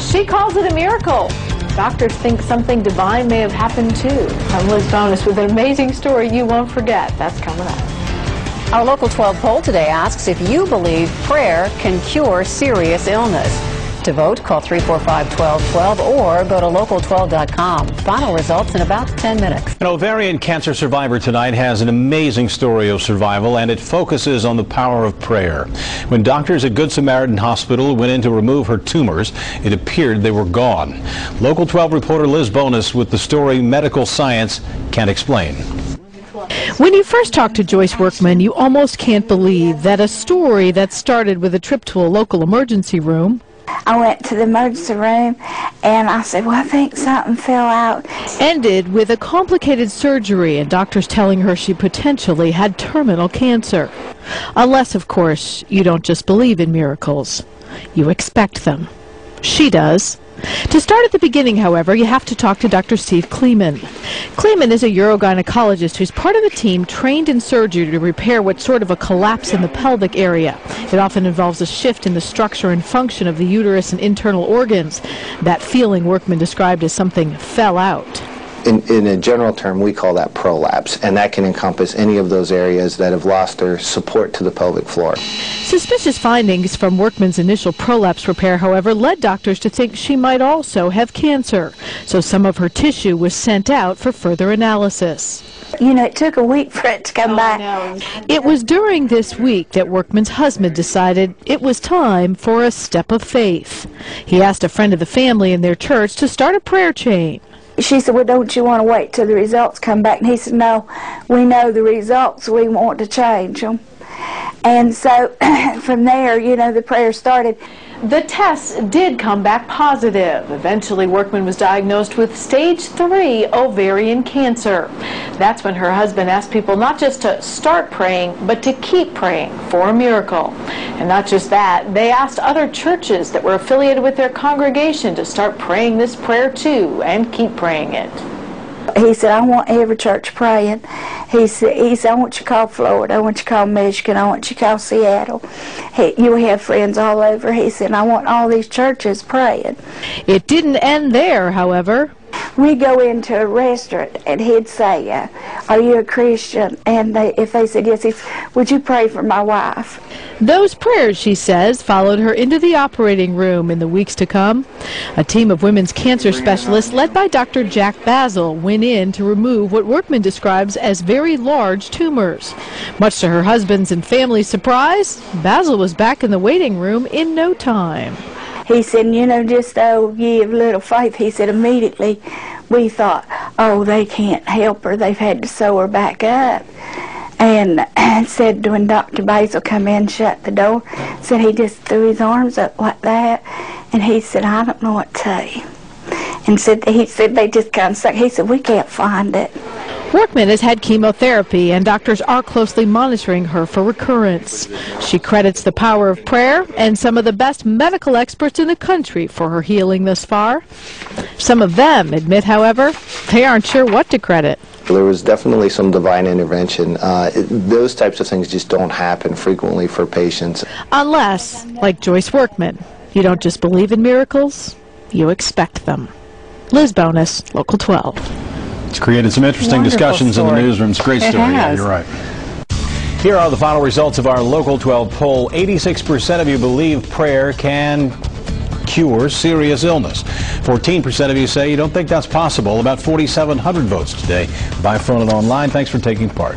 She calls it a miracle. Doctors think something divine may have happened too. I'm Liz Bonus with an amazing story you won't forget. That's coming up. Our Local 12 poll today asks if you believe prayer can cure serious illness. To vote, call 345-1212 or go to local12.com. Final results in about 10 minutes. An ovarian cancer survivor tonight has an amazing story of survival, and it focuses on the power of prayer. When doctors at Good Samaritan Hospital went in to remove her tumors, it appeared they were gone. Local 12 reporter Liz Bonus with the story medical science can't explain. When you first talk to Joyce Workman, you almost can't believe that a story that started with a trip to a local emergency room. I went to the emergency room and I said, well, I think something fell out. Ended with a complicated surgery and doctors telling her she potentially had terminal cancer. Unless, of course, you don't just believe in miracles. You expect them. She does. To start at the beginning, however, you have to talk to Dr. Steve Kleeman. Kleeman is a urogynecologist who's part of a team trained in surgery to repair what's sort of a collapse in the pelvic area. It often involves a shift in the structure and function of the uterus and internal organs. That feeling Workman described as something fell out. In a general term, we call that prolapse, and that can encompass any of those areas that have lost their support to the pelvic floor. Suspicious findings from Workman's initial prolapse repair, however, led doctors to think she might also have cancer. So some of her tissue was sent out for further analysis. You know, it took a week for it to come back. No. It was during this week that Workman's husband decided it was time for a step of faith. He asked a friend of the family in their church to start a prayer chain. She said, well, don't you want to wait till the results come back? And he said, no, we know the results. We want to change them. And so from there, you know, the prayer started. The tests did come back positive. Eventually, Workman was diagnosed with stage 3 ovarian cancer. That's when her husband asked people not just to start praying, but to keep praying for a miracle. And not just that, they asked other churches that were affiliated with their congregation to start praying this prayer too and keep praying it. He said, I want every church praying. He said, I want you to call Florida, I want you to call Michigan, I want you to call Seattle. You have friends all over. He said, I want all these churches praying. It didn't end there, however. We go into a restaurant and he'd say, are you a Christian? And if they said yes, he said, would you pray for my wife? Those prayers, she says, followed her into the operating room in the weeks to come. A team of women's cancer specialists led by Dr. Jack Basil went in to remove what Workman describes as very large tumors. Much to her husband's and family's surprise, Basil was back in the waiting room in no time. He said, you know, just ye of little faith. He said, immediately we thought, oh, they can't help her. They've had to sew her back up. And said when Dr. Basil come in, shut the door, said he just threw his arms up like that. And he said, I don't know what to tell you. And he said they just kind of suck. He said, we can't find it. Workman has had chemotherapy, and doctors are closely monitoring her for recurrence. She credits the power of prayer and some of the best medical experts in the country for her healing thus far. Some of them admit, however, they aren't sure what to credit. There was definitely some divine intervention. Those types of things just don't happen frequently for patients. Unless, like Joyce Workman, you don't just believe in miracles, you expect them. Liz Bonus, Local 12. It's created some interesting discussions in the newsrooms. Great story. Yeah, you're right. Here are the final results of our Local 12 poll. 86% of you believe prayer can cure serious illness. 14% of you say you don't think that's possible. About 4,700 votes today by phone and online. Thanks for taking part.